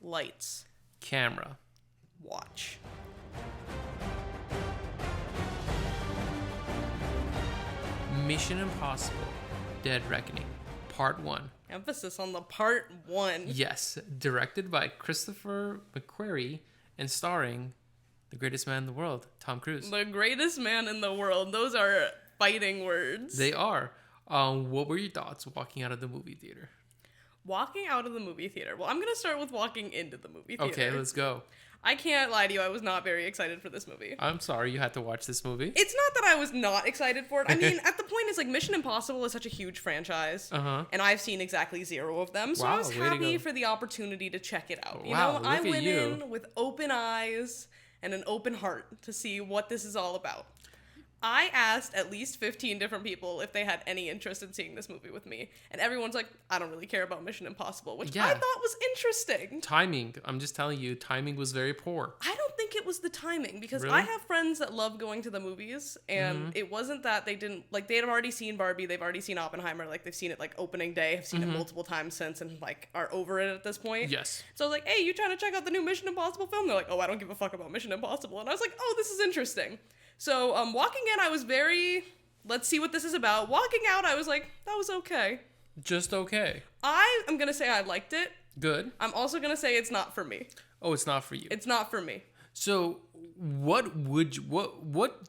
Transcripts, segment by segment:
Lights. Camera. Watch. Mission Impossible Dead Reckoning Part 1. Emphasis on the Part 1. Yes, directed by Christopher McQuarrie and starring the greatest man in the world, Tom Cruise. The greatest man in the world. Those are fighting words. They are. What were your thoughts walking out of the movie theater? Walking out of the movie theater. Well, I'm going to start with walking into the movie theater. Okay, let's go. I can't lie to you. I was not very excited for this movie. I'm sorry you had to watch this movie. It's not that I was not excited for it. I mean, at the point, it's like Mission Impossible is such a huge franchise. And I've seen exactly 0 of them. So wow, I was happy for the opportunity to check it out. You wow, know, I went in with open eyes and an open heart to see what this is all about. I asked at least 15 different people if they had any interest in seeing this movie with me. And everyone's like, I don't really care about Mission Impossible, which I thought was interesting. Timing. I'm just telling you, timing was very poor. I don't think it was the timing because Really? I have friends that love going to the movies and it wasn't that they didn't, like, they had already seen Barbie, they've already seen Oppenheimer, like, they've seen it, like, opening day, have seen it multiple times since and, like, are over it at this point. Yes. So I was like, hey, you trying to check out the new Mission Impossible film? They're like, oh, I don't give a fuck about Mission Impossible. And I was like, oh, this is interesting. So, walking in, I was very, let's see what this is about. Walking out, I was like, that was okay. Just okay. I am going to say I liked it. Good. I'm also going to say it's not for me. Oh, it's not for you. It's not for me. So, what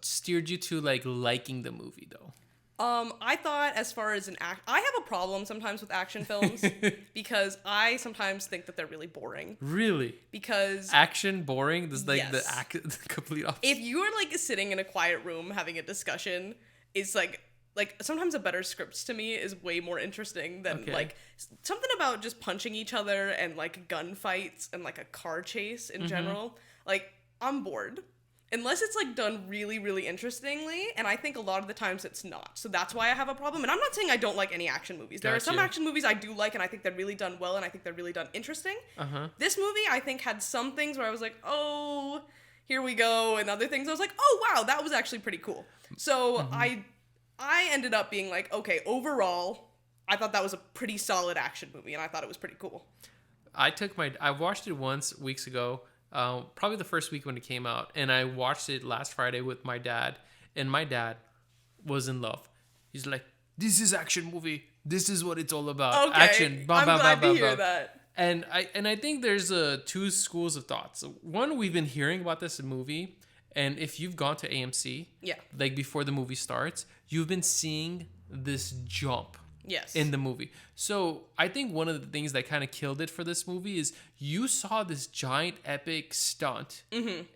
steered you to, like, liking the movie, though? I thought as far as I have a problem sometimes with action films because I sometimes think that they're really boring. Really? Because action boring? This is like yes. the complete opposite. If you are like sitting in a quiet room having a discussion, it's like sometimes a better script to me is way more interesting than like something about just punching each other and like gunfights and like a car chase in general. Like, I'm bored. Unless it's, like, done really, really interestingly, and I think a lot of the times it's not. So that's why I have a problem. And I'm not saying I don't like any action movies. There are some action movies I do like, and I think they're really done well, and I think they're really done interesting. This movie, I think, had some things where I was like, oh, here we go, and other things I was like, oh, wow, that was actually pretty cool. So I ended up being like, okay, overall, I thought that was a pretty solid action movie, and I thought it was pretty cool. I watched it once weeks ago. Probably the first week when it came out, and I watched it last Friday with my dad, and my dad was in love. He's like, this is action movie, this is what it's all about. Okay. Action. I'm glad to hear that. And I think there's two schools of thoughts. One, we've been hearing about this movie, and if you've gone to AMC, like before the movie starts, you've been seeing this jump in the movie. So I think one of the things that kind of killed it for this movie is you saw this giant epic stunt,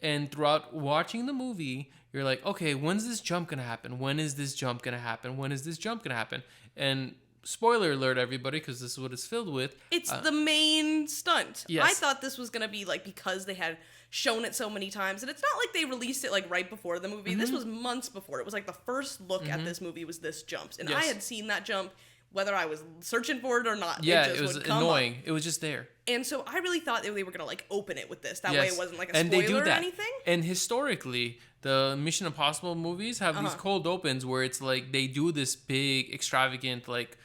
and throughout watching the movie, you're like, okay, when's this jump gonna happen? When is this jump gonna happen? When is this jump gonna happen? And spoiler alert, everybody, because this is what it's filled with. It's the main stunt. Yes. I thought this was gonna be like, because they had shown it so many times, and it's not like they released it like right before the movie. This was months before. It was like the first look at this movie was this jump, and I had seen that jump whether I was searching for it or not. Yeah, it was annoying. It was just there. And so I really thought they were going to, like, open it with this. That way it wasn't, like, a and spoiler they do that. or anything. And historically, the Mission Impossible movies have these cold opens where it's, like, they do this big, extravagant, like,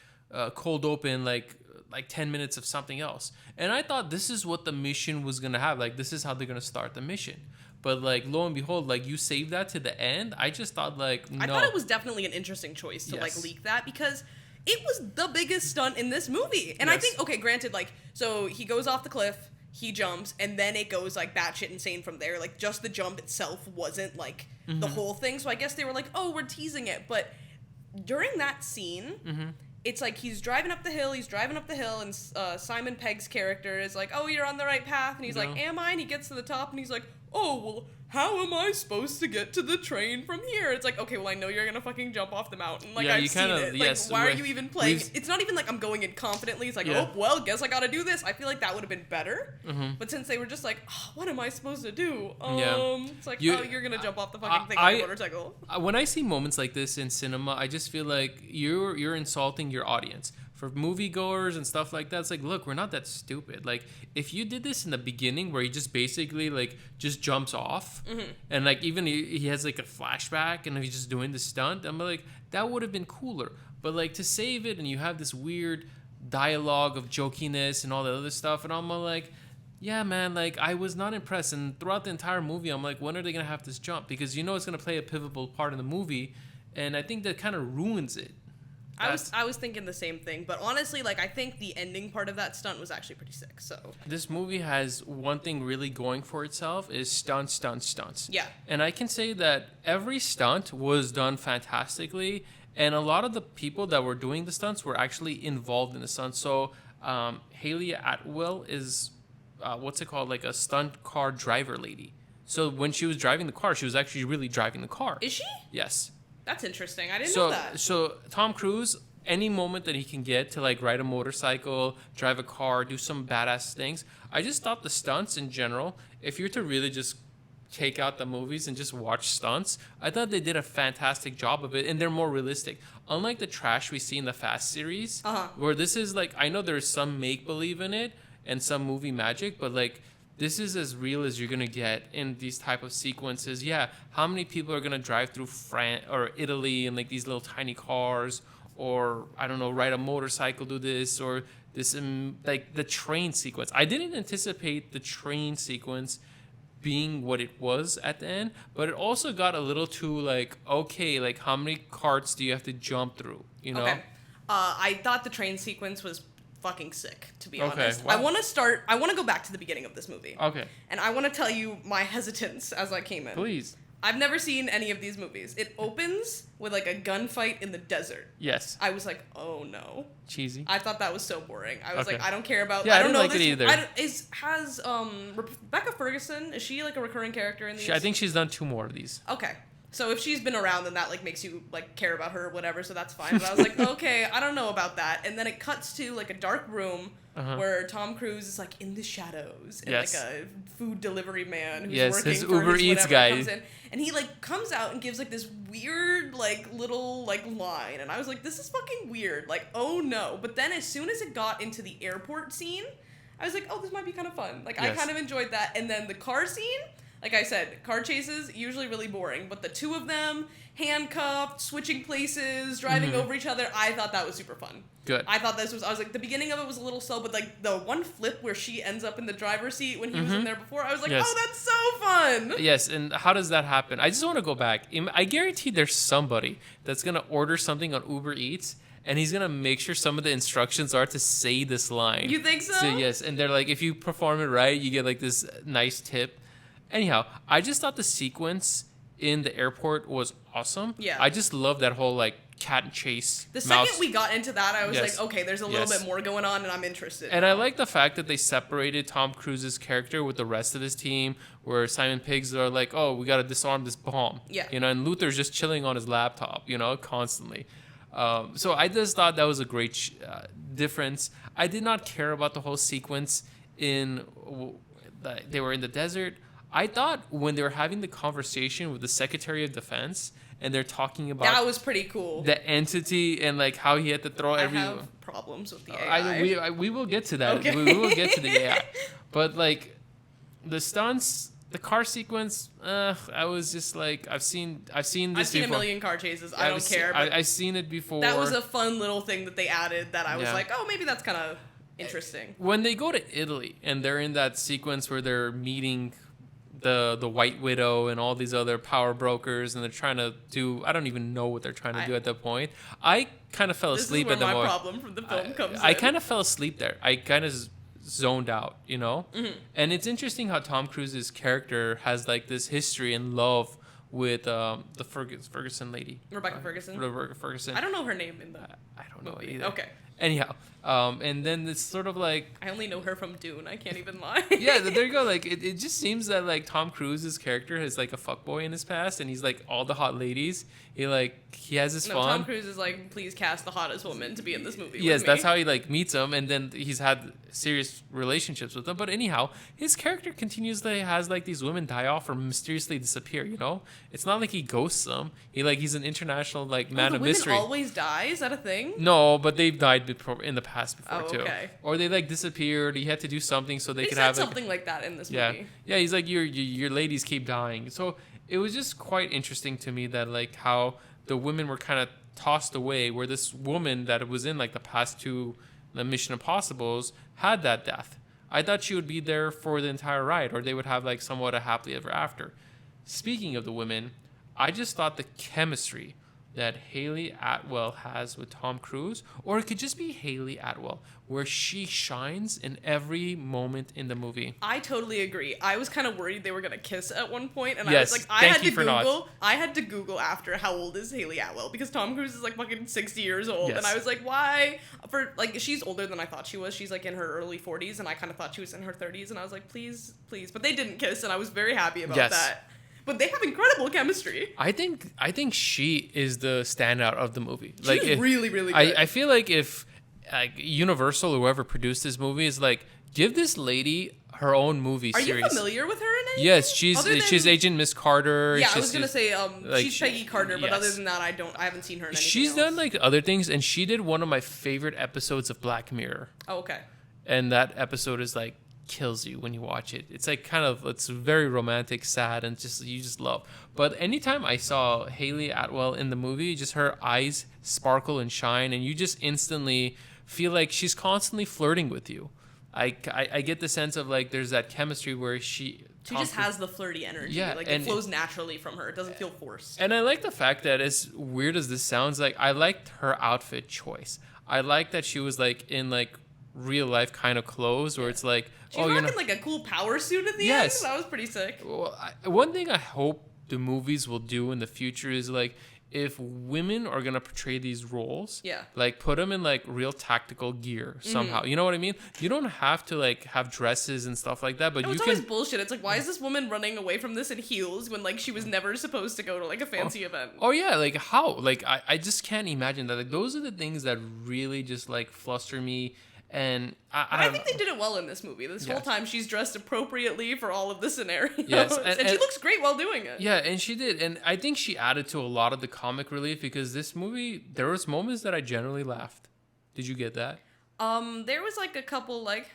cold open, like 10 minutes of something else. And I thought this is what the mission was going to have. Like, this is how they're going to start the mission. But, like, lo and behold, like, you saved that to the end. I just thought, like, no. I thought it was definitely an interesting choice to, like, leak that because it was the biggest stunt in this movie. And I think, okay, granted, like, so he goes off the cliff, he jumps, and then it goes, like, batshit insane from there. Like, just the jump itself wasn't, like, the whole thing. So I guess they were like, oh, we're teasing it. But during that scene, it's like he's driving up the hill, and Simon Pegg's character is like, oh, you're on the right path. And he's like, am I? And he gets to the top, and he's like, oh, well, how am I supposed to get to the train from here? It's like, okay, well, I know you're gonna fucking jump off the mountain. Like, I've seen it. Like, why are you even playing? It's not even like I'm going in confidently. It's like, oh, well, guess I gotta do this. I feel like that would have been better. But since they were just like, oh, what am I supposed to do? It's like, oh, you're gonna jump off the fucking thing on a motorcycle. When I see moments like this in cinema, I just feel like you're insulting your audience. For moviegoers and stuff like that, it's like, look, we're not that stupid. Like, if you did this in the beginning where he just basically, like, just jumps off, and, like, even he has, like, a flashback and he's just doing the stunt, I'm like, that would have been cooler. But, like, to save it and you have this weird dialogue of jokiness and all that other stuff, and I'm like, Yeah, man, like, I was not impressed. And throughout the entire movie, I'm like, when are they going to have this jump? Because you know it's going to play a pivotal part in the movie, and I think that kind of ruins it. I was thinking the same thing, but honestly, like, I think the ending part of that stunt was actually pretty sick, so. This movie has one thing really going for itself is stunts. Yeah. And I can say that every stunt was done fantastically, and a lot of the people that were doing the stunts were actually involved in the stunts. So, Hayley Atwell is, what's it called, like a stunt car driver lady. So when she was driving the car, she was actually really driving the car. Is she? Yes. That's interesting. I didn't know that. So Tom Cruise, any moment that he can get to like ride a motorcycle, drive a car, do some badass things. I just thought the stunts in general, if you're to really just take out the movies and just watch stunts, I thought they did a fantastic job of it, and they're more realistic. Unlike the trash we see in the Fast series, where this is like, I know there's some make-believe in it and some movie magic, but like, this is as real as you're going to get in these type of sequences. Yeah, how many people are going to drive through France or Italy in like these little tiny cars, or I don't know, ride a motorcycle, do this, or this, like the train sequence. I didn't anticipate the train sequence being what it was at the end, but it also got a little too like, okay, like how many carts do you have to jump through, you know? Okay. I thought the train sequence was fucking sick, to be honest. Wow. I want to go back to the beginning of this movie. Okay. And I want to tell you my hesitance as I came in. Please. I've never seen any of these movies. It opens with like a gunfight in the desert. Yes. I was like, oh no. Cheesy. I thought that was so boring. I was like, I don't care about. Yeah, I don't know like this. it either. Has Rebecca Ferguson? Is she like a recurring character in these? I think she's done 2 more of these. Okay. So if she's been around, then that like makes you like care about her or whatever, so that's fine. But I was like, okay, I don't know about that. And then it cuts to like a dark room where Tom Cruise is like in the shadows, and like a food delivery man who's working his for Uber his Eats whatever guy comes in, and he like comes out and gives like this weird like little like line, and I was like, this is fucking weird, like oh no. But then as soon as it got into the airport scene, I was like, oh, this might be kind of fun. Like I kind of enjoyed that. And then the car scene. Like I said, car chases, usually really boring. But the two of them, handcuffed, switching places, driving over each other, I thought that was super fun. Good. I was like, the beginning of it was a little slow, but like the one flip where she ends up in the driver's seat when he was in there before, I was like, oh, that's so fun. Yes, and how does that happen? I just want to go back. I guarantee there's somebody that's going to order something on Uber Eats, and he's going to make sure some of the instructions are to say this line. You think so? Yes, and they're like, if you perform it right, you get like this nice tip. Anyhow, I just thought the sequence in the airport was awesome. Yeah. I just love that whole like cat and chase. The second we got into that, I was like, okay, there's a little bit more going on, and I'm interested. And I like the fact that they separated Tom Cruise's character with the rest of his team, where Simon Pegg's are like, oh, we got to disarm this bomb. Yeah. You know, and Luther's just chilling on his laptop, you know, constantly. So I just thought that was a great difference. I did not care about the whole sequence they were in the desert. I thought when they were having the conversation with the Secretary of Defense and they're talking about that was pretty cool. The entity and like how he had to throw everyone. I have problems with the AI. We will get to that. Okay. We will get to the AI. But like the stunts, the car sequence, I was just like, I've seen this before. I've seen a million car chases. I don't care. I've seen it before. That was a fun little thing that they added that I was like, oh, maybe that's kind of interesting. When they go to Italy and they're in that sequence where they're meeting the White Widow and all these other power brokers, and they're trying to do, I don't even know what they're trying to do at that point. I kind of fell asleep at the moment. This is where my problem from the film comes in. I kind of fell asleep there. I kind of zoned out, you know? Mm-hmm. And it's interesting how Tom Cruise's character has like this history and love with the Ferguson lady. Rebecca Ferguson? Rebecca Ferguson. I don't know her name in the I don't know movie. either. Okay. Anyhow, and then it's sort of like... I only know her from Dune. I can't even lie. Yeah, there you go. Like, it just seems that, like, Tom Cruise's character is, like, a fuckboy in his past, and he's, like, all the hot ladies. He has his fun. Tom Cruise is like, please cast the hottest woman to be in this movie Yes, with me. That's how he, like, meets them, and then he's had serious relationships with them. But anyhow, his character continuously has, like, these women die off or mysteriously disappear, you know? It's not like he ghosts them. He's an international, like, man of mystery. Women always die? Is that a thing? No, but they've died in the past before, too. Okay. Or they, like, disappeared. He had to do something so they could have... something like that in this movie. Yeah, he's like, your ladies keep dying. So it was just quite interesting to me that, like, how the women were kind of tossed away, where this woman that was in, like, the past 2 the Mission Impossibles had that death. I thought she would be there for the entire ride, or they would have like somewhat a happily ever after. Speaking of the women, I just thought the chemistry that Hayley Atwell has with Tom Cruise, or it could just be Hayley Atwell, where she shines in every moment in the movie. I totally agree. I was kind of worried they were gonna kiss at one point, and I was like, I had to Google after how old is Hayley Atwell, because Tom Cruise is like fucking 60 years old, and I was like, why? For like, she's older than I thought she was. She's like in her early 40s, and I kind of thought she was in her 30s, and I was like, please, but they didn't kiss, and I was very happy about that. But they have incredible chemistry. I think she is the standout of the movie. She's really, really good. I feel like if Universal or whoever produced this movie is like, give this lady her own movie series. Are you familiar with her in anything? Yes, she's Agent Miss Carter. Yeah, I was gonna say she's Peggy Carter, but other than that, I haven't seen her in anything She's else. done like other things, and she did one of my favorite episodes of Black Mirror. Oh, okay. And that episode is like kills you when you watch it. It's like it's very romantic, sad, and you just love. But anytime I saw Hayley Atwell in the movie, just her eyes sparkle and shine, and you just instantly feel like she's constantly flirting with you. I get the sense of like there's that chemistry where she just has the flirty energy. Yeah, like it flows naturally from her. It doesn't feel forced. And I like the fact that, as weird as this sounds, like I liked her outfit choice. I like that she was like in like real life kind of clothes where it's like, she's rocking like a cool power suit at the end. That was pretty sick. Well, one thing I hope the movies will do in the future is like, if women are gonna portray these roles, like put them in like real tactical gear somehow. You know what I mean? You don't have to like have dresses and stuff like that, but it's always bullshit. It's like, why is this woman running away from this in heels when like she was never supposed to go to like a fancy event? Oh yeah, like how? Like I just can't imagine that. Like those are the things that really just like fluster me. And I think they did it well in this movie. This whole time she's dressed appropriately for all of the scenarios. Yes, and she looks great while doing it. Yeah, and she did. And I think she added to a lot of the comic relief, because this movie, there was moments that I generally laughed. Did you get that? There was like a couple like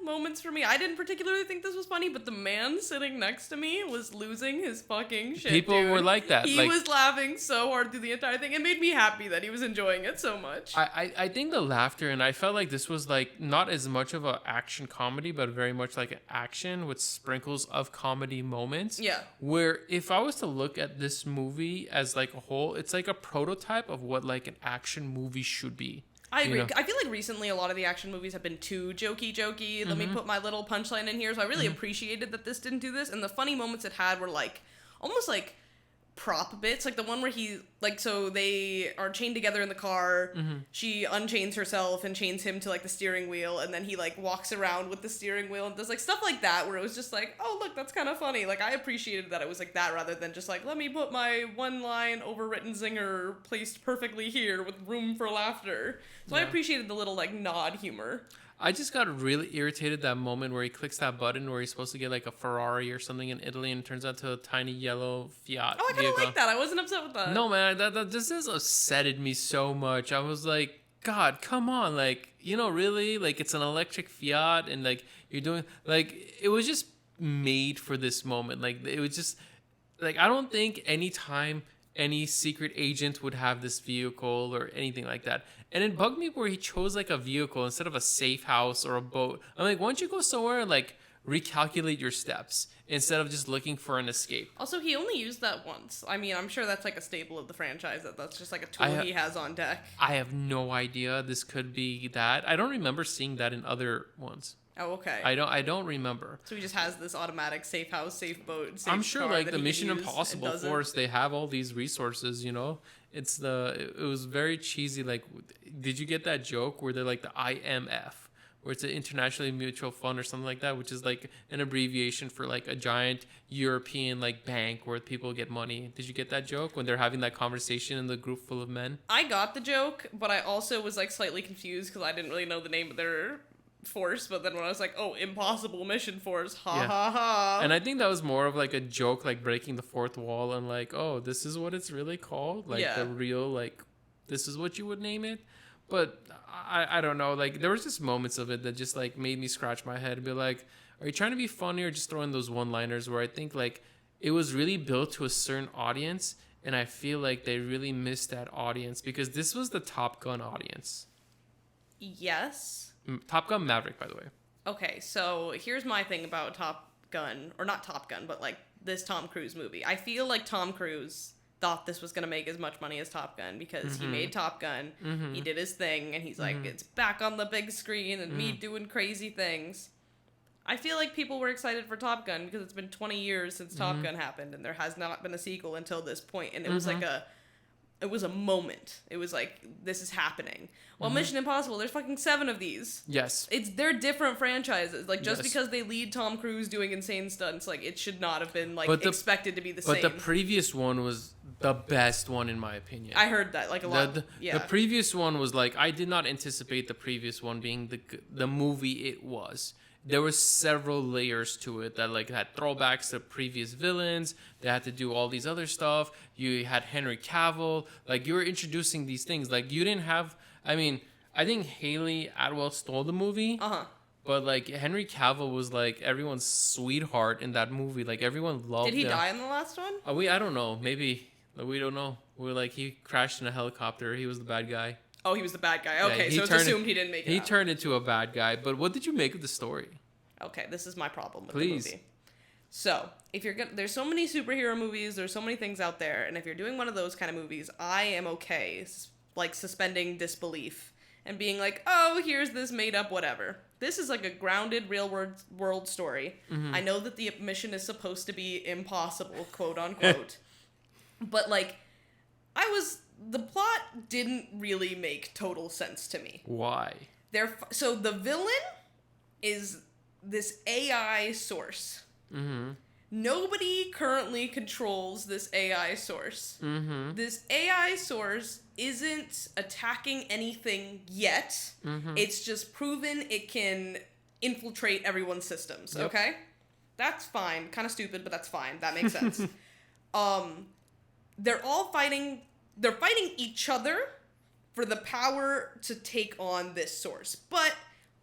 moments for me. I didn't particularly think this was funny, but the man sitting next to me was losing his fucking shit. People were like that. He was laughing so hard through the entire thing. It made me happy that he was enjoying it so much. I think the laughter, and I felt like this was like not as much of an action comedy, but very much like an action with sprinkles of comedy moments. Yeah. Where if I was to look at this movie as like a whole, it's like a prototype of what like an action movie should be. I agree. I feel like recently a lot of the action movies have been too jokey. Let me put my little punchline in here. So I really appreciated that this didn't do this. And the funny moments it had were like almost like prop bits, like the one where he like, so they are chained together in the car. She unchains herself and chains him to like the steering wheel, and then he like walks around with the steering wheel and does like stuff like that, where it was just like, oh look, that's kind of funny. Like I appreciated that it was like that, rather than just like, let me put my one line overwritten zinger placed perfectly here with room for laughter. So I appreciated the little like nod humor. I just got really irritated that moment where he clicks that button where he's supposed to get like a Ferrari or something in Italy, and it turns out to a tiny yellow Fiat. Oh, I kind of like that. I wasn't upset with that. No, man, that just upsetted me so much. I was like, God, come on. Like, really? Like, it's an electric Fiat, and like, you're doing, like, it was just made for this moment. Like, it was just, like, I don't think anytime any secret agent would have this vehicle or anything like that. And it bugged me where he chose like a vehicle instead of a safe house or a boat. I'm like, why don't you go somewhere and like recalculate your steps instead of just looking for an escape? Also, he only used that once. I mean, I'm sure that's like a staple of the franchise, that's just like a tool he has on deck. I have no idea. This could be that. I don't remember seeing that in other ones. Oh, okay. I don't remember. So he just has this automatic safe house, safe boat, safe I'm sure car like the Mission Impossible Force, they have all these resources, It was very cheesy. Like, did you get that joke where they're like the IMF, where it's an International Mutual Fund or something like that, which is like an abbreviation for like a giant European like bank where people get money? Did you get that joke when they're having that conversation in the group full of men? I got the joke, but I also was like slightly confused because I didn't really know the name of their force. But then when I was like, oh, Impossible Mission Force, ha ha ha. And I think that was more of like a joke, like breaking the fourth wall and like, oh, this is what it's really called, like the real, like, this is what you would name it. But I don't know, like there was just moments of it that just like made me scratch my head and be like, are you trying to be funny or just throwing those one-liners? Where I think like it was really built to a certain audience, and I feel like they really missed that audience, because this was the Top Gun audience. Yes. Top Gun Maverick, by the way. Okay, so here's my thing about Top Gun, or not Top Gun, but like this Tom Cruise movie. I feel like Tom Cruise thought this was going to make as much money as Top Gun because he made Top Gun, he did his thing, and he's like, it's back on the big screen and me doing crazy things. I feel like people were excited for Top Gun because it's been 20 years since Top Gun happened, and there has not been a sequel until this point, and it was like it was a moment. It was like, this is happening. Well, Mission Impossible, there's fucking 7 of these. Yes. They're different franchises. Like, just because they lead Tom Cruise doing insane stunts, like, it should not have been, like, expected to be the same. But the previous one was the best one, in my opinion. I heard that, like, a lot. The previous one was, like, I did not anticipate the previous one being the movie it was. There were several layers to it that like had throwbacks to previous villains. They had to do all these other stuff. You had Henry Cavill. Like, you were introducing these things. Like, you didn't have... I mean, I think Hayley Atwell stole the movie. But, like, Henry Cavill was, like, everyone's sweetheart in that movie. Like, everyone loved him. Did he die in the last one? I don't know. Maybe. We don't know. We're like, he crashed in a helicopter. He was the bad guy. Oh, he was the bad guy. Okay, so it's assumed he didn't make it. He turned into a bad guy. But what did you make of the story? Okay, this is my problem with the movie. So, if you're gonna, there's so many superhero movies, there's so many things out there, and if you're doing one of those kind of movies, I am okay, like, suspending disbelief and being like, oh, here's this made up whatever. This is like a grounded, real world story. I know that the mission is supposed to be impossible, quote unquote, but like, the plot didn't really make total sense to me. Why? So the villain is this AI source. Nobody currently controls this AI source. This AI source isn't attacking anything yet. It's just proven it can infiltrate everyone's systems. Yep. Okay? That's fine. Kind of stupid, but that's fine. That makes sense. They're all fighting... They're fighting each other for the power to take on this source. But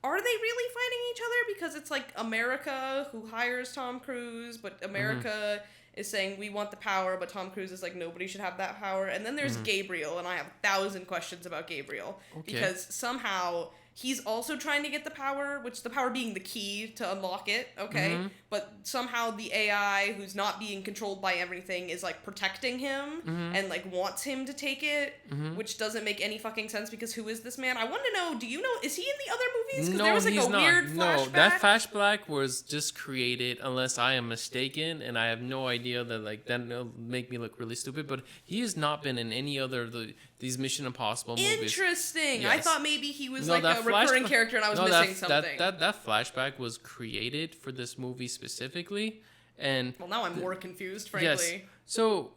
are they really fighting each other? Because it's like America who hires Tom Cruise, but America is saying we want the power, but Tom Cruise is like, nobody should have that power. And then there's Gabriel, and I have 1,000 questions about Gabriel. Okay. Because somehow he's also trying to get the power, which the power being the key to unlock it, okay? But somehow the AI, who's not being controlled by everything, is like protecting him and like wants him to take it, which doesn't make any fucking sense because who is this man? I want to know, do you know, is he in the other movies? Because there was like a weird flashback. No, that flashback was just created, unless I am mistaken, and I have no idea that like that'll make me look really stupid, but he has not been in any other of these Mission Impossible movies. Interesting. Yes. I thought maybe he was like a recurring character and I was missing something. That flashback was created for this movie specifically, and well, now I'm more confused, frankly. Yes. So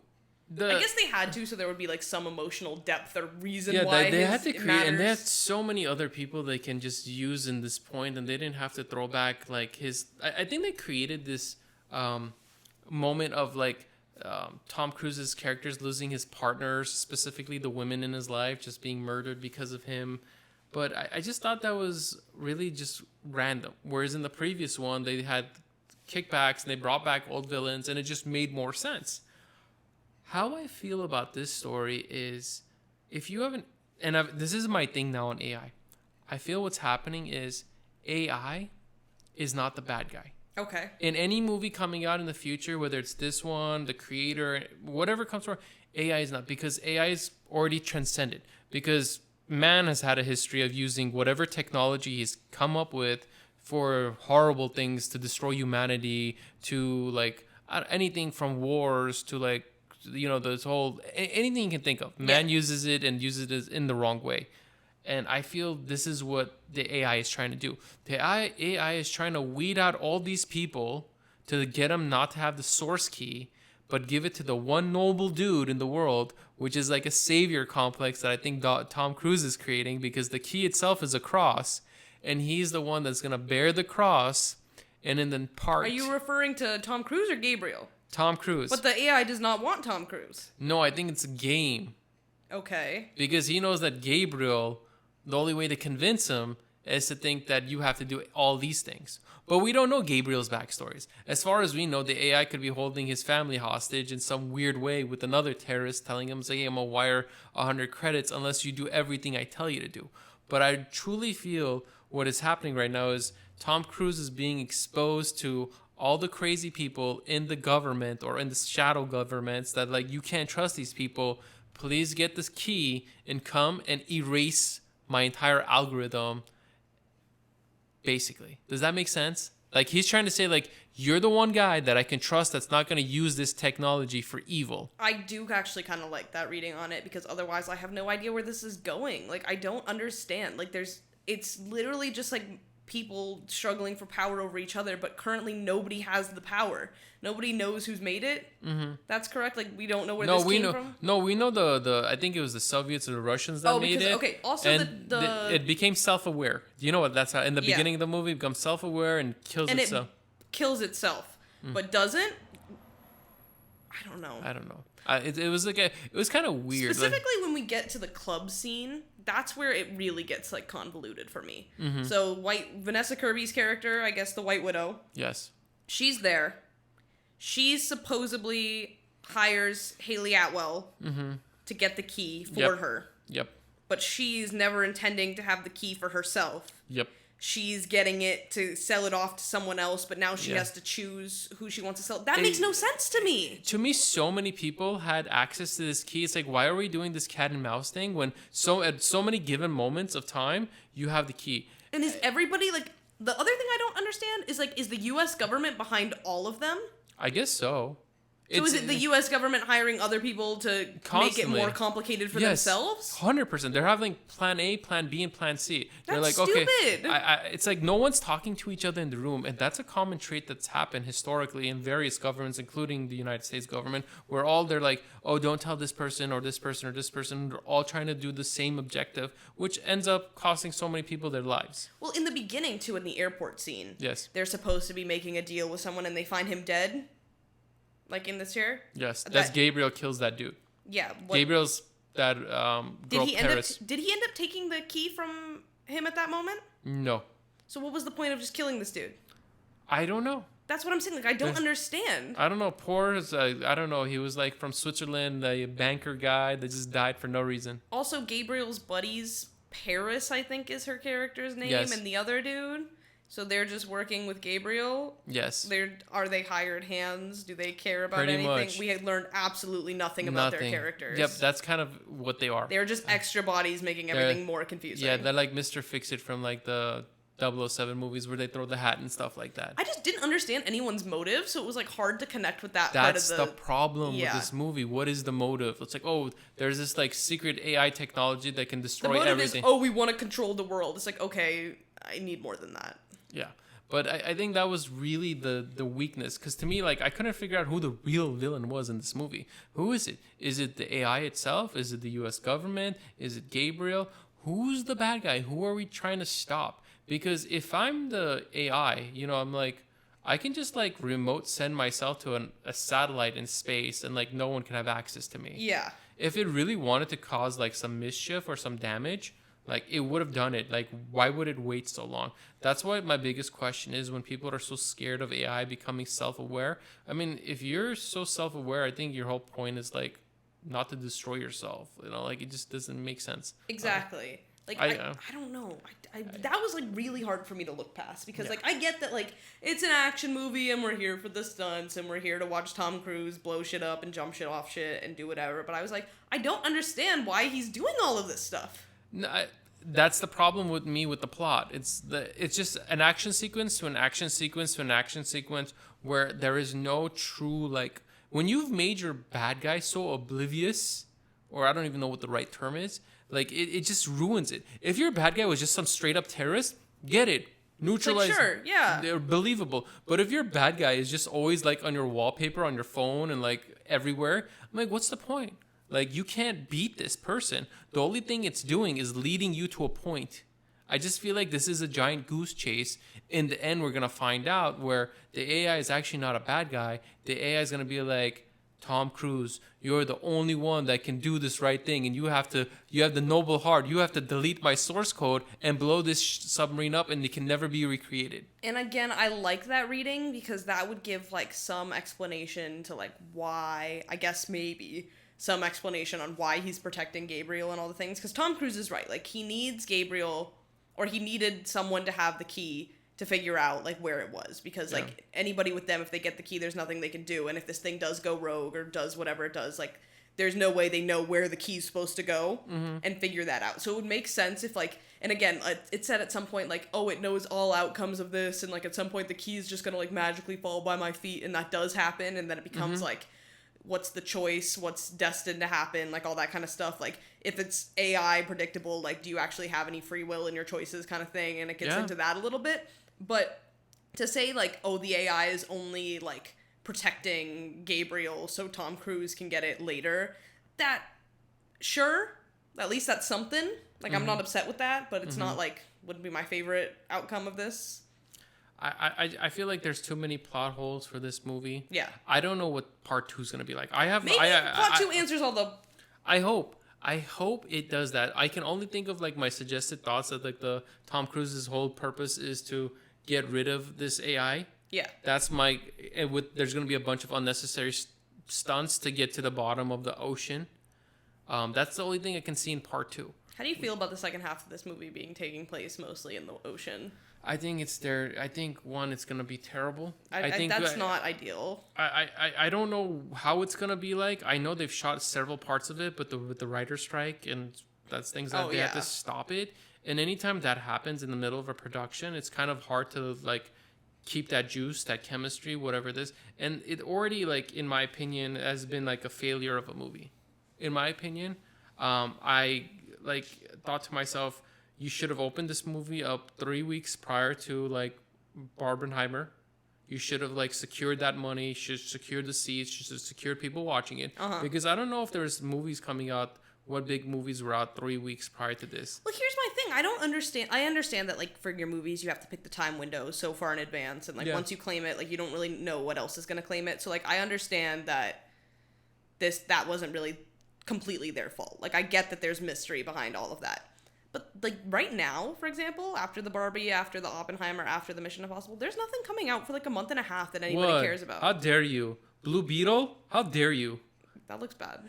I guess they had to, so there would be like some emotional depth or reason why they had to create, and they had so many other people they can just use in this point, and they didn't have to throw back like his. I think they created this moment of like. Tom Cruise's characters losing his partners, specifically the women in his life, just being murdered because of him. But I just thought that was really just random. Whereas in the previous one, they had kickbacks and they brought back old villains, and it just made more sense. How I feel about this story is, if you haven't, and this is my thing now on AI, I feel what's happening is AI is not the bad guy. Okay. In any movie coming out in the future, whether it's this one, the creator, whatever comes from, AI is not, because AI is already transcended. Because man has had a history of using whatever technology he's come up with for horrible things to destroy humanity, to like anything from wars to like, you know, this whole, anything you can think of. Man uses it and uses it in the wrong way. And I feel this is what the AI is trying to do. The AI is trying to weed out all these people to get them not to have the source key, but give it to the one noble dude in the world, which is like a savior complex that I think Tom Cruise is creating, because the key itself is a cross, and he's the one that's going to bear the cross and then part. Are you referring to Tom Cruise or Gabriel? Tom Cruise. But the AI does not want Tom Cruise. No, I think it's a game. Okay. Because he knows that Gabriel... The only way to convince him is to think that you have to do all these things. But we don't know Gabriel's backstories. As far as we know, the AI could be holding his family hostage in some weird way with another terrorist telling him, say, hey, I'm going to wire 100 credits unless you do everything I tell you to do. But I truly feel what is happening right now is Tom Cruise is being exposed to all the crazy people in the government or in the shadow governments that like, you can't trust these people. Please get this key and come and erase my entire algorithm. Basically. Does that make sense? Like, he's trying to say, like, you're the one guy that I can trust that's not going to use this technology for evil. I do actually kind of like that reading on it, because otherwise I have no idea where this is going. Like, I don't understand. Like, it's literally just, like, people struggling for power over each other, but currently nobody has the power. Nobody knows who's made it. Mm-hmm. That's correct? Like, we don't know where this came from? No, we know the I think it was the Soviets or the Russians that made it. Okay, also and it became self-aware. Do you know what? That's how, in the beginning of the movie, it becomes self-aware and kills itself. It kills itself, but doesn't? I don't know. It was like it was kind of weird. Specifically, when we get to the club scene, that's where it really gets like convoluted for me. Mm-hmm. So Vanessa Kirby's character, I guess the White Widow. Yes. She's there. She supposedly hires Hayley Atwell to get the key for her. Yep. But she's never intending to have the key for herself. Yep. She's getting it to sell it off to someone else, but now she has to choose who she wants to sell. That makes no sense to me. To me, so many people had access to this key. It's like, why are we doing this cat and mouse thing when at so many given moments of time, you have the key? And is everybody, like, the other thing I don't understand is, like, is the U.S. government behind all of them? I guess so. So is it the U.S. government hiring other people to make it more complicated for themselves? 100%. They're having plan A, plan B, and plan C. They're that's like, stupid. Okay, it's like no one's talking to each other in the room. And that's a common trait that's happened historically in various governments, including the United States government, where they're like, oh, don't tell this person or this person or this person. They're all trying to do the same objective, which ends up costing so many people their lives. Well, in the beginning, too, in the airport scene, yes, they're supposed to be making a deal with someone and they find him dead. Like in this chair? Yes, that's Gabriel kills that dude. Yeah. Gabriel's that girl, Paris. Did he end up taking the key from him at that moment? No. So what was the point of just killing this dude? I don't know. That's what I'm saying. Like, I don't understand. I don't know. I don't know. He was like from Switzerland, a banker guy that just died for no reason. Also, Gabriel's buddies, Paris, I think is her character's name, and the other dude. So they're just working with Gabriel? Yes. Are they hired hands? Do they care about Pretty anything? much. We had learned absolutely nothing about their characters. Yep, that's kind of what they are. They're just extra bodies making everything more confusing. Yeah, they're like Mr. Fix-It from like the 007 movies where they throw the hat and stuff like that. I just didn't understand anyone's motive, so it was like hard to connect with that part of the... That's the problem with this movie. What is the motive? It's like, oh, there's this like secret AI technology that can destroy everything. Is, oh, we want to control the world. It's like, okay, I need more than that. Yeah. But I think that was really the weakness. Because to me, like, I couldn't figure out who the real villain was in this movie. Who is it? Is it the AI itself? Is it the U.S. government? Is it Gabriel? Who's the bad guy? Who are we trying to stop? Because if I'm the AI, I'm like, I can just, like, remote send myself to a satellite in space and, like, no one can have access to me. Yeah. If it really wanted to cause, like, some mischief or some damage... Like, it would have done it. Like, why would it wait so long? That's why my biggest question is when people are so scared of AI becoming self-aware. I mean, if you're so self-aware, I think your whole point is, like, not to destroy yourself. Like, it just doesn't make sense. Exactly. I don't know. That was, like, really hard for me to look past. Because, like, I get that, like, it's an action movie and we're here for the stunts and we're here to watch Tom Cruise blow shit up and jump shit off shit and do whatever. But I was like, I don't understand why he's doing all of this stuff. No, that's the problem with me with the plot. It's just an action sequence to an action sequence to an action sequence where there is no true, like, when you've made your bad guy so oblivious, or I don't even know what the right term is, like, it just ruins it. If your bad guy was just some straight up terrorist, get it. Neutralize. Like, sure, yeah. They're believable. But if your bad guy is just always, like, on your wallpaper, on your phone, and, like, everywhere, I'm like, what's the point? Like, you can't beat this person. The only thing it's doing is leading you to a point. I just feel like this is a giant goose chase. In the end, we're going to find out where the AI is actually not a bad guy. The AI is going to be like, Tom Cruise, you're the only one that can do this right thing. And you have the noble heart. You have to delete my source code and blow this submarine up and it can never be recreated. And again, I like that reading because that would give, like, some explanation to, like, why, I guess maybe... some explanation on why he's protecting Gabriel and all the things. Because Tom Cruise is right. Like, he needs Gabriel, or he needed someone to have the key to figure out like where it was, because like anybody with them, if they get the key, there's nothing they can do, and if this thing does go rogue or does whatever it does, like there's no way they know where the key's supposed to go and figure that out. So it would make sense if like, and again, it said at some point like, oh, it knows all outcomes of this, and like at some point the key is just gonna like magically fall by my feet, and that does happen, and then it becomes like, what's the choice, what's destined to happen, like all that kind of stuff. Like if it's AI predictable, like do you actually have any free will in your choices kind of thing, and it gets into that a little bit. But to say like, oh, the AI is only like protecting Gabriel so Tom Cruise can get it later, that, sure, at least that's something. Like I'm not upset with that, but it's not like, wouldn't be my favorite outcome of this. I feel like there's too many plot holes for this movie. Yeah. I don't know what part 2 is going to be like. Maybe plot 2 answers all the... I hope it does that. I can only think of like my suggested thoughts that like the Tom Cruise's whole purpose is to get rid of this AI. Yeah. That's my... there's going to be a bunch of unnecessary stunts to get to the bottom of the ocean. That's the only thing I can see in part 2. How do you feel about the second half of this movie taking place mostly in the ocean? I think it's there. I think one, it's gonna be terrible. I think that's not ideal. I don't know how it's gonna be like. I know they've shot several parts of it, but with the writer's strike and that's things that they have to stop it. And anytime that happens in the middle of a production, it's kind of hard to like keep that juice, that chemistry, whatever it is. And it already, like in my opinion, has been like a failure of a movie. In my opinion, I like thought to myself, you should have opened this movie up 3 weeks prior to like Barbenheimer. You should have like secured that money, should have secured the seats, should have secured people watching it. Because I don't know if there's movies coming out, what big movies were out 3 weeks prior to this. Well, here's my thing. I don't understand. I understand that like for your movies, you have to pick the time window so far in advance. And like once you claim it, like you don't really know what else is going to claim it. So like I understand that that wasn't really completely their fault. Like I get that there's mystery behind all of that. But, like, right now, for example, after the Barbie, after the Oppenheimer, after the Mission Impossible, there's nothing coming out for, like, a month and a half that anybody cares about. How dare you? Blue Beetle? How dare you? That looks bad.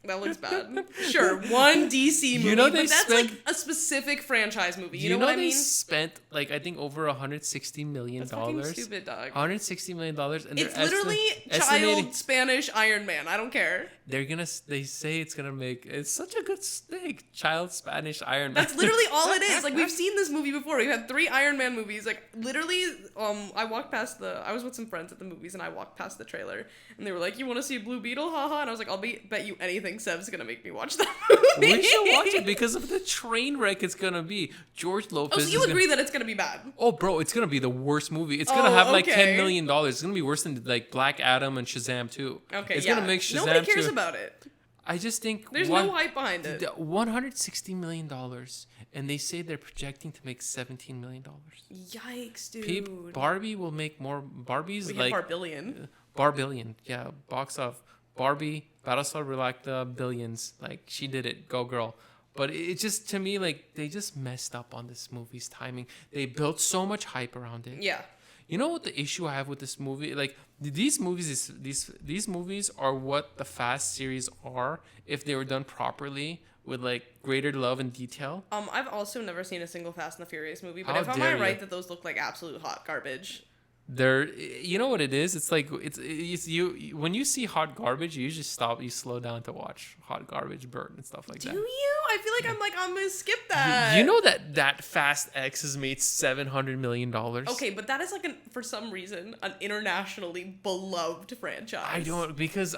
That looks bad. Sure, one DC movie, but that's, like, a specific franchise movie. You know what I mean? They spent, like, I think over $160 million. That's fucking stupid, dog. $160 million. And it's literally child Spanish Iron Man. I don't care. They say it's gonna make, it's such a good snake, child Spanish Iron Man. That's literally all it is. Like, we've seen this movie before. We've had 3 Iron Man movies. Like, literally, I was with some friends at the movies, and I walked past the trailer, and they were like, you want to see Blue Beetle? Haha. And I was like, I'll bet you anything Sev's gonna make me watch that movie. We should watch it because of the train wreck it's gonna be. George Lopez. Oh, so you agree that it's gonna be bad? Oh, bro, it's gonna be the worst movie. It's gonna have like $10 million. It's gonna be worse than like Black Adam and Shazam 2. Okay, it's gonna make Shazam Nobody cares about it. I just think there's no hype behind it. $160 million, and they say they're projecting to make $17 million. Yikes, dude! Barbie will make more. Barbie's like Barbillion. Yeah, box off. Barbie, Battlestar Galactica, billions. Like she did it, go girl. But it just, to me, like they just messed up on this movie's timing. They built so much hype around it. Yeah. You know what the issue I have with this movie? Like these movies are what the Fast series are if they were done properly with like greater love and detail. I've also never seen a single Fast and the Furious movie, but if am I right that those look like absolute hot garbage? You know what it is? It's like it's you when you see hot garbage, you usually stop, you slow down to watch hot garbage burn and stuff like that. Do you? I feel like I'm gonna skip that. You know that Fast X has made $700 million. Okay, but that is like for some reason an internationally beloved franchise.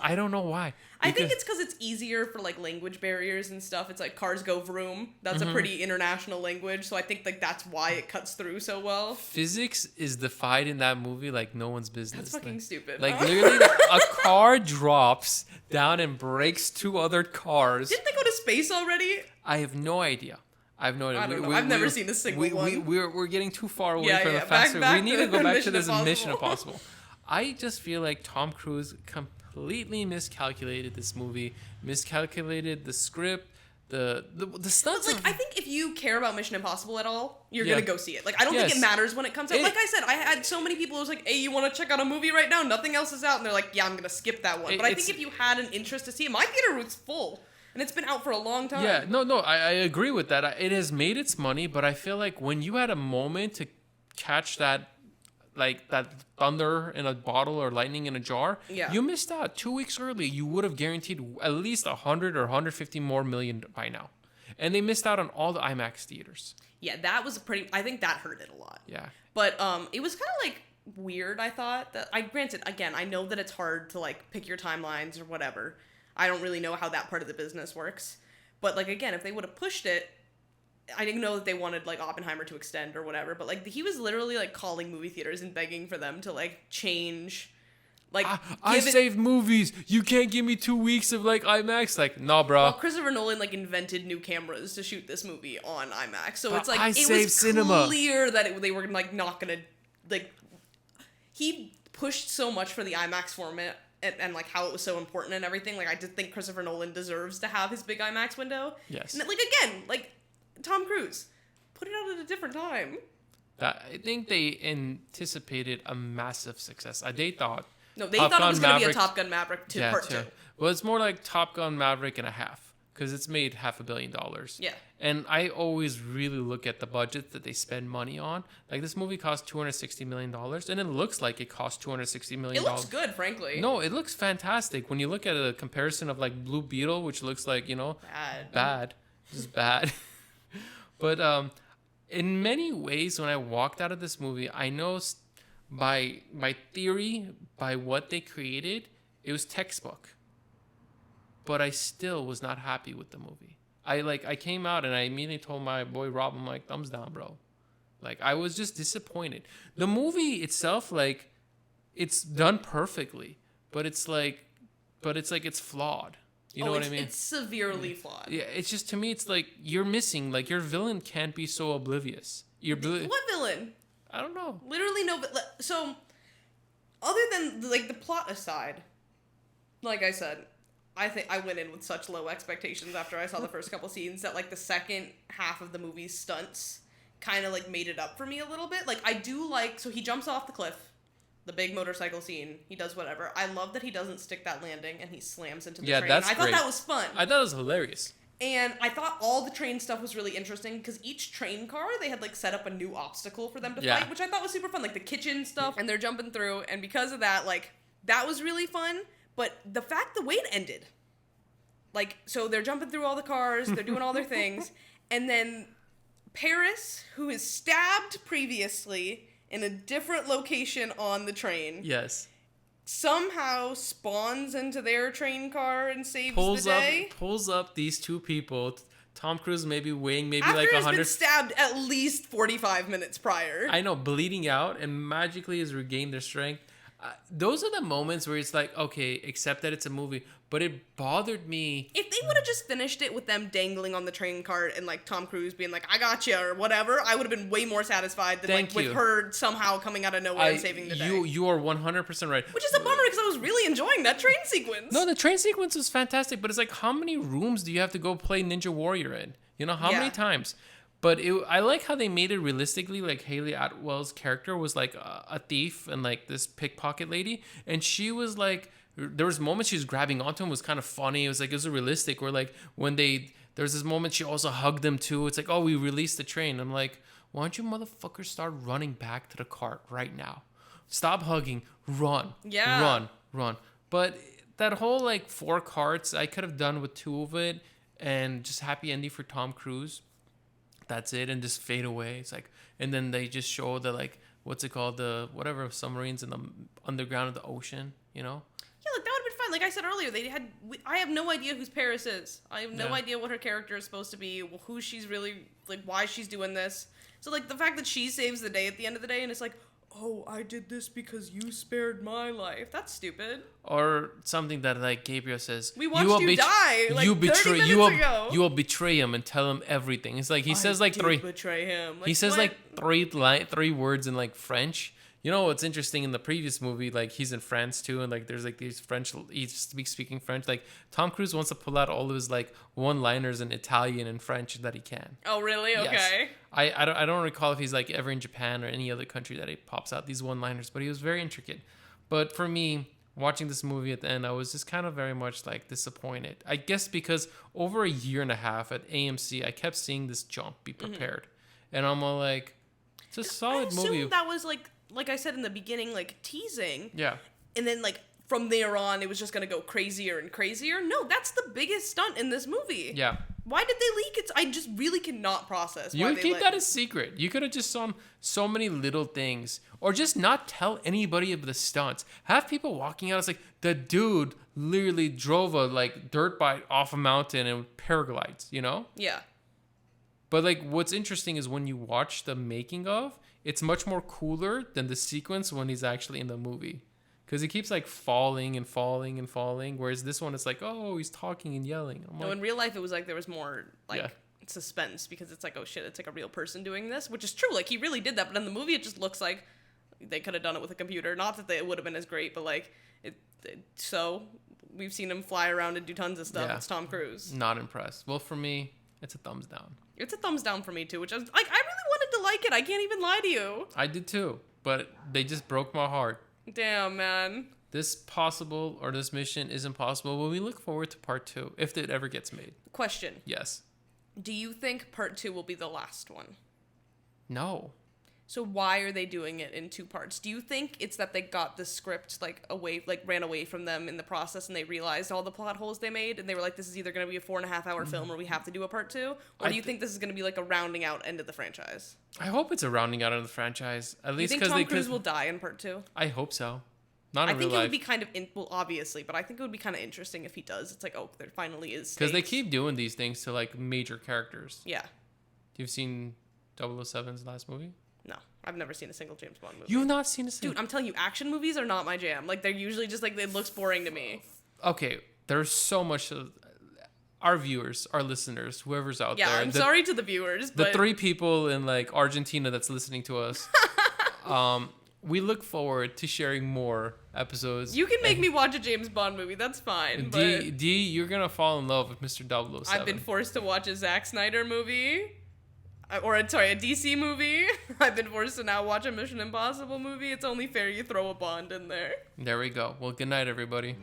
I don't know why. I think it's because it's easier for like language barriers and stuff. It's like cars go vroom. That's a pretty international language, so I think like that's why it cuts through so well. Physics is defied in that movie like no one's business. That's fucking stupid. Like literally, a car drops down and breaks 2 other cars. Didn't they go to space already? I have no idea. I don't know. I've never seen a single one. We're getting too far away from the Fast. We need to go back to this Mission Impossible. I just feel like Tom Cruise completely miscalculated this movie, miscalculated the script, the stunts. Like, I think if you care about Mission Impossible at all, you're gonna go see it. Like, I don't think it matters when it comes out. Like I said, I had so many people who was like, "Hey, you want to check out a movie right now? Nothing else is out," and they're like, "Yeah, I'm gonna skip that one." But I think if you had an interest to see it, my theater was full. And it's been out for a long time. Yeah, no, I agree with that. It has made its money, but I feel like when you had a moment to catch that thunder in a bottle or lightning in a jar, you missed out. 2 weeks early, you would have guaranteed at least 100 or 150 more million by now. And they missed out on all the IMAX theaters. Yeah, that was I think that hurt it a lot. Yeah. But it was kind of like weird, I thought. Granted, again, I know that it's hard to like pick your timelines or whatever. I don't really know how that part of the business works. But like, again, if they would have pushed it, I didn't know that they wanted like Oppenheimer to extend or whatever, but like he was literally like calling movie theaters and begging for them to like change. Like I save movies. You can't give me 2 weeks of like IMAX. Like, no, bro. Well, Christopher Nolan like invented new cameras to shoot this movie on IMAX, so it's like it was cinema. Clear that they were like not gonna like. He pushed so much for the IMAX format and like how it was so important and everything. Like I just think Christopher Nolan deserves to have his big IMAX window. Yes. And like again, like Tom Cruise, put it out at a different time. I think they anticipated a massive success. They thought. No, they thought it was going to be a Top Gun Maverick part 2. Well, it's more like Top Gun Maverick and a half, because it's made $500 million. Yeah. And I always really look at the budget that they spend money on. Like, this movie cost $260 million, and it looks like it cost $260 million. It looks good, frankly. No, it looks fantastic. When you look at a comparison of, like, Blue Beetle, which looks like, bad. Just bad. But in many ways, when I walked out of this movie, I know by theory, by what they created, it was textbook. But I still was not happy with the movie. I came out and I immediately told my boy Rob, I'm like, thumbs down, bro. Like, I was just disappointed. The movie itself, like, it's done perfectly, but it's flawed. You know what I mean? It's severely flawed. Yeah, it's just, to me, it's like, you're missing, like, your villain can't be so oblivious. What villain? I don't know. Literally no. So, other than like the plot aside, like I said, I think I went in with such low expectations after I saw the first couple scenes that like the second half of the movie's stunts kind of like made it up for me a little bit. Like I do like, so he jumps off the cliff, the big motorcycle scene. He does whatever. I love that he doesn't stick that landing and he slams into the train. That's I great. thought that was fun. I thought it was hilarious. And I thought all the train stuff was really interesting because each train car, they had like set up a new obstacle for them to fight, which I thought was super fun. Like the kitchen stuff, and they're jumping through. And because of that, like, that was really fun. But the way it ended, like, so they're jumping through all the cars, they're doing all their things. And then Paris, who is stabbed previously in a different location on the train. Yes. Somehow spawns into their train car and saves the day. Pulls up these two people. Tom Cruise maybe weighing After like 100. After he's been stabbed at least 45 minutes prior. I know, bleeding out, and magically has regained their strength. Those are the moments where it's like, okay, accept that it's a movie, but it bothered me. If they would have just finished it with them dangling on the train cart and like Tom Cruise being like, I got you, or whatever, I would have been way more satisfied than with her somehow coming out of nowhere and saving the day. You are 100% right. Which is a bummer because I was really enjoying that train sequence. No, the train sequence was fantastic, but it's like, how many rooms do you have to go play Ninja Warrior in? You know, how many times? But I like how they made it realistically. Like Hayley Atwell's character was like a thief and like this pickpocket lady, and she was like, there was moments she was grabbing onto him, was kind of funny. It was realistic. Where like when there's this moment she also hugged them too. It's like, oh, we released the train. I'm like, why don't you motherfuckers start running back to the cart right now? Stop hugging, run, run. But that whole like 4 carts, I could have done with 2 of it, and just happy ending for Tom Cruise. That's it, and just fade away. It's like, and then they just show the like, what's it called, the whatever submarines in the underground of the ocean, you know? Yeah, like that would have been fun. Like I said earlier, I have no idea who Paris is. I have no idea what her character is supposed to be, who she's really, like, why she's doing this. So like the fact that she saves the day at the end of the day, and it's like, oh, I did this because you spared my life. That's stupid. Or something that like Gabriel says, we watched you die like 30 minutes ago. You will betray him and tell him everything. It's like he says like 3. Betray him. Like, he says like 3 words in like French. You know what's interesting in the previous movie? Like he's in France too, and like there's like these French. He's speaking French. Like Tom Cruise wants to pull out all of his like one-liners in Italian and French that he can. Oh really? Okay. Yes. I don't recall if he's like ever in Japan or any other country that he pops out these one-liners, but he was very intricate. But for me, watching this movie at the end, I was just kind of very much like disappointed. I guess because over a year and a half at AMC, I kept seeing this jump, be prepared, and I'm all like, It's a solid movie. I assumed that was like I said in the beginning, like teasing. Yeah. And then like from there on, it was just gonna go crazier and crazier. No, that's the biggest stunt in this movie. Yeah. Why did they leak it? I just really cannot process. You would keep that a secret. You could have just shown so many little things, or just not tell anybody of the stunts. Have people walking out. It's like the dude literally drove a like dirt bike off a mountain and paraglides. You know? Yeah. But like, what's interesting is when you watch the making of, it's much more cooler than the sequence when he's actually in the movie. Because he keeps like falling and falling and falling, whereas this one is like, oh, he's talking and yelling. In real life, it was like there was more like suspense because it's like, oh shit, it's like a real person doing this, which is true. Like he really did that, but in the movie, it just looks like they could have done it with a computer. Not that it would have been as great, but like so we've seen him fly around and do tons of stuff. Yeah. It's Tom Cruise. Not impressed. Well, for me, it's a thumbs down. It's a thumbs down for me too, which I was like, I really wanted to like it. I can't even lie to you. I did too, but they just broke my heart. Damn, man. This mission is impossible. Well, we look forward to part 2 if it ever gets made. Question. Yes. Do you think part 2 will be the last one? No. So why are they doing it in 2 parts? Do you think it's that they got the script ran away from them in the process and they realized all the plot holes they made and they were like, this is either going to be a 4.5-hour film or we have to do a part 2? Or do you think this is going to be like a rounding out end of the franchise? I hope it's a rounding out of the franchise. At least because Tom Cruise will die in part 2? I hope so. Not in real life. I think it would be kind of obviously, but I think it would be kind of interesting if he does. It's like, oh, there finally is. Because they keep doing these things to like major characters. Yeah. You've seen 007's last movie? No, I've never seen a single James Bond movie. You've not seen a single? Dude, I'm telling you, action movies are not my jam. Like, they're usually just like, it looks boring to me. Okay, there's so much of our viewers, our listeners, whoever's out there. Yeah, I'm sorry to the viewers, but... The 3 people in like Argentina that's listening to us. We look forward to sharing more episodes. You can make me watch a James Bond movie. That's fine. But you're going to fall in love with Mr. 007. I've been forced to watch a Zack Snyder movie. A DC movie. I've been forced to now watch a Mission Impossible movie. It's only fair you throw a Bond in there. There we go. Well, good night, everybody.